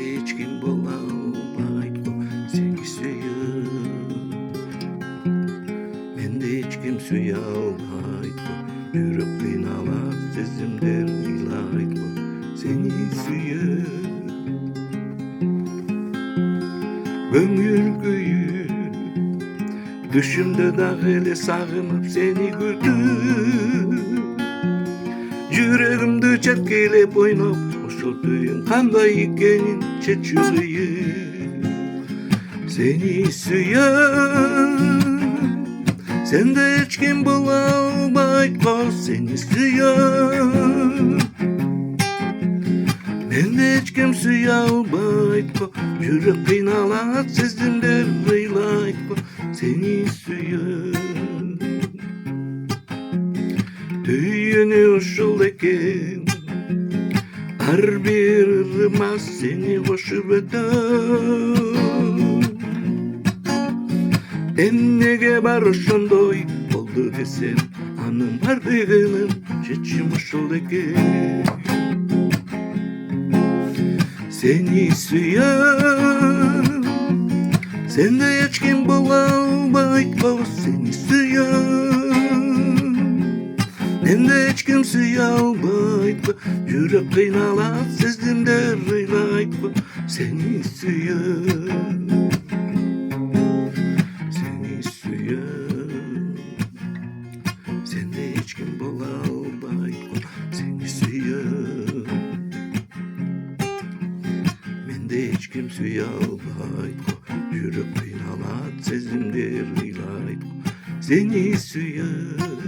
hiç kim bola almaydı seni suyum. Mende hiç kim suya almaydı yürüp kıynalar sezimler ilaydı seni suyum. Ömür köyü düşümde dahil sağınıp seni gördüm. Yüreğimde çetkelep oynap hoşultuyun kanday ikenin çeçülüyüm. Seni suyum, sende hiç kim bulamay seni suyum. Bende hiç kim suya almaydı yürek kıynalat sezdim derreylaydı seni suyum. Düğünü uşul eken her bir ırmaz seni hoşu beden. Ennege barışındoy oldu desem anım vardığının çeçim uşul eken. Seni suyum, sende hiç kim bulamay seni suyum. Bende hiç kim suya almaydı yürek kıynalar sezdim derreylaydı seni suyum. Seni suyum, sende hiç kim bulamay seni suyum. Bende hiç kim suya almaydı yürek kıynalar sezdim derreylaydı seni suyum.